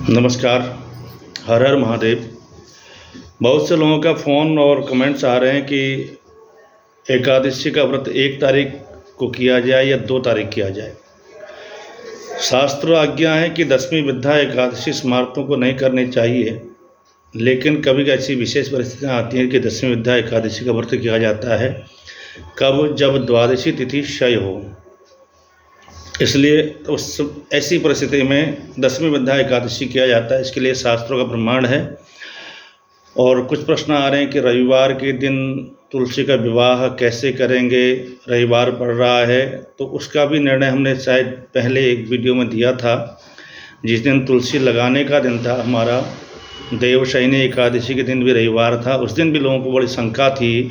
नमस्कार। हर हर महादेव। बहुत से लोगों का फ़ोन और कमेंट्स आ रहे हैं कि एकादशी का व्रत 1 तारीख को किया जाए या 2 तारीख किया जाए। शास्त्र आज्ञा है कि 10वीं विद्या एकादशी स्मार्तों को नहीं करनी चाहिए, लेकिन कभी ऐसी विशेष परिस्थितियाँ आती हैं कि 10वीं विद्या एकादशी का व्रत किया जाता है, कब जब द्वादशी तिथि क्षय हो। इसलिए उस ऐसी परिस्थिति में 10वीं विद्या एकादशी किया जाता है। इसके लिए शास्त्रों का प्रमाण है। और कुछ प्रश्न आ रहे हैं कि रविवार के दिन तुलसी का विवाह कैसे करेंगे, रविवार पड़ रहा है, तो उसका भी निर्णय हमने शायद पहले एक वीडियो में दिया था। जिस दिन तुलसी लगाने का दिन था हमारा, देवशयनी एकादशी के दिन भी रविवार था, उस दिन भी लोगों को बड़ी शंका थी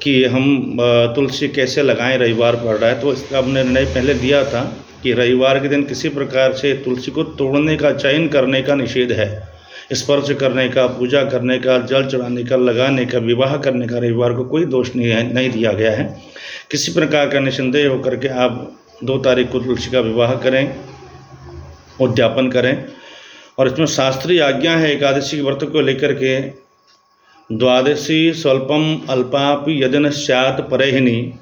कि हम तुलसी कैसे लगाएं, रविवार पड़ रहा है। तो इसका हमने निर्णय पहले दिया था कि रविवार के दिन किसी प्रकार से तुलसी को तोड़ने का, चयन करने का निषेध है। स्पर्श करने का, पूजा करने का, जल चढ़ाने का, लगाने का, विवाह करने का रविवार को कोई दोष नहीं दिया गया है। किसी प्रकार का निसंदेह होकर के आप 2 तारीख को तुलसी का विवाह करें, उद्यापन करें। और इसमें शास्त्रीय आज्ञा है एकादशी के व्रत को लेकर के, द्वादशी स्वल्पम अल्पापि यदि स्यात् परहिनी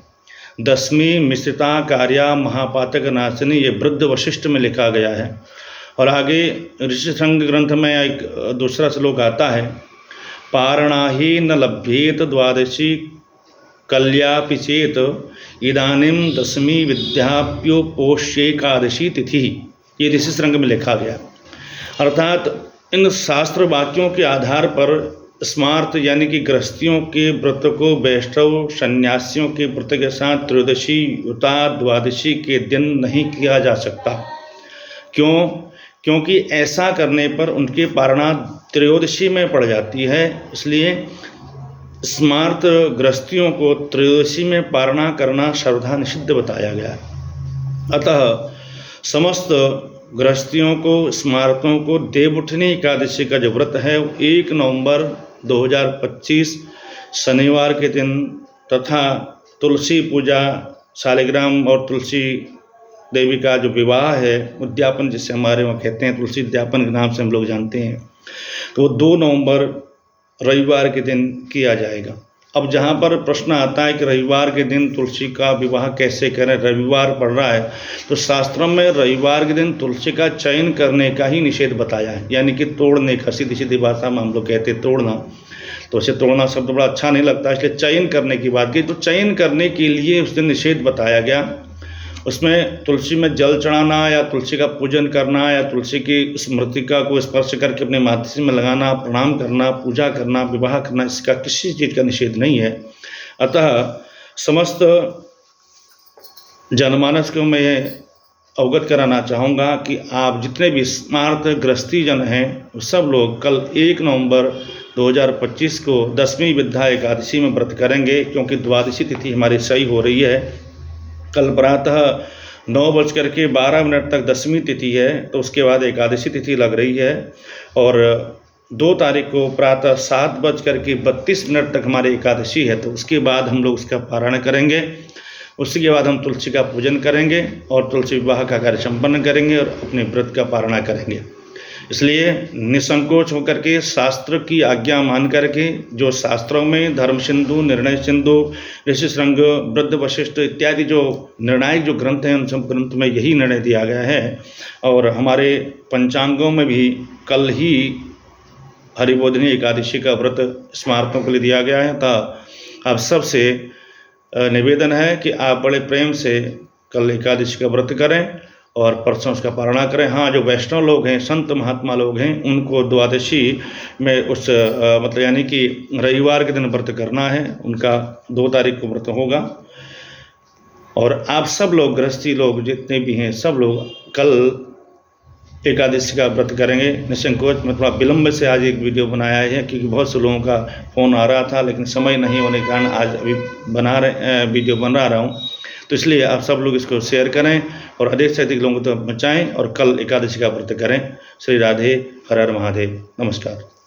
10वीं मिश्रिता कार्या महापातक नाशिनी, ये वृद्ध वशिष्ठ में लिखा गया है। और आगे ऋषि संग ग्रंथ में एक दूसरा श्लोक आता है, पारणाही न लभ्येत द्वादशी कल्यापि चेत इदानीं 10वीं विद्याप्योपोष्येकादशी तिथि। ये ऋषि संग में लिखा गया। अर्थात इन शास्त्र वाक्यों के आधार पर स्मार्त यानी कि गृहस्थियों के व्रत को वैष्णव सन्यासियों के व्रत के साथ त्रयोदशी युता द्वादशी के दिन नहीं किया जा सकता। क्यों? क्योंकि ऐसा करने पर उनकी पारणा त्रयोदशी में पड़ जाती है। इसलिए स्मार्त गृहस्थियों को त्रयोदशी में पारणा करना सर्वथा निषिद्ध बताया गया है। अतः समस्त गृहस्थियों को, स्मारकों को देवउठनी एकादशी का जो व्रत है वो 1 नवंबर 2025 शनिवार के दिन तथा तुलसी पूजा, शालिग्राम और तुलसी देवी का जो विवाह है, उद्यापन जिसे हमारे वहाँ कहते हैं, तुलसी उद्यापन के नाम से हम लोग जानते हैं, तो वो 2 नवंबर रविवार के दिन किया जाएगा। अब जहाँ पर प्रश्न आता है कि रविवार के दिन तुलसी का विवाह कैसे करें, रविवार पड़ रहा है, तो शास्त्रों में रविवार के दिन तुलसी का चयन करने का ही निषेध बताया है, यानी कि तोड़ने का। सीधी सीधी भाषा में हम लोग कहते हैं तोड़ना, तो उसे तोड़ना शब्द बड़ा अच्छा नहीं लगता, इसलिए चयन करने की बात की। तो चयन करने के लिए उस दिन निषेध बताया गया। उसमें तुलसी में जल चढ़ाना या तुलसी का पूजन करना या तुलसी की स्मृतिका को स्पर्श करके अपने माथे में लगाना, प्रणाम करना, पूजा करना, विवाह करना, इसका किसी चीज़ का निषेध नहीं है। अतः समस्त जनमानस को मैं अवगत कराना चाहूँगा कि आप जितने भी स्मार्त गृहस्थी जन हैं, सब लोग कल 1 नवंबर 2025 को 10वीं विद्या एकादशी में व्रत करेंगे, क्योंकि द्वादशी तिथि हमारी सही हो रही है। कल प्रातः 9:12 तक 10वीं तिथि है, तो उसके बाद एकादशी तिथि लग रही है। और 2 तारीख को प्रातः 7:32 तक हमारी एकादशी है, तो उसके बाद हम लोग उसका पारण करेंगे। उसके बाद हम तुलसी का पूजन करेंगे और तुलसी विवाह का कार्य संपन्न करेंगे और अपने व्रत का पारणा करेंगे। इसलिए निसंकोच होकर के, शास्त्र की आज्ञा मान करके, जो शास्त्रों में धर्म सिंधु, निर्णय सिंधु, ऋषि श्रृंग, वृद्ध वशिष्ठ इत्यादि जो निर्णायक जो ग्रंथ हैं, उन सब ग्रंथ में यही निर्णय दिया गया है। और हमारे पंचांगों में भी कल ही हरिबोधिनी एकादशी का व्रत स्मारकों के लिए दिया गया है। तो आप सबसे निवेदन है कि आप बड़े प्रेम से कल एकादशी का व्रत करें और परसों उसका पारणा करें। हाँ, जो वैष्णव लोग हैं, संत महात्मा लोग हैं, उनको द्वादशी में उस मतलब यानी कि रविवार के दिन व्रत करना है, उनका 2 तारीख को व्रत होगा। और आप सब लोग, गृहस्थी लोग जितने भी हैं, सब लोग कल एकादशी का व्रत करेंगे निसंकोच। मैं थोड़ा विलम्ब से आज एक वीडियो बनाया है, क्योंकि बहुत से लोगों का फ़ोन आ रहा था, लेकिन समय नहीं होने के कारण आज अभी वीडियो बना रहा हूँ। तो इसलिए आप सब लोग इसको शेयर करें और अधिक से अधिक लोगों तक पहुँचाएँ और कल एकादशी का व्रत करें। श्री राधे, हर हर महादेव। नमस्कार।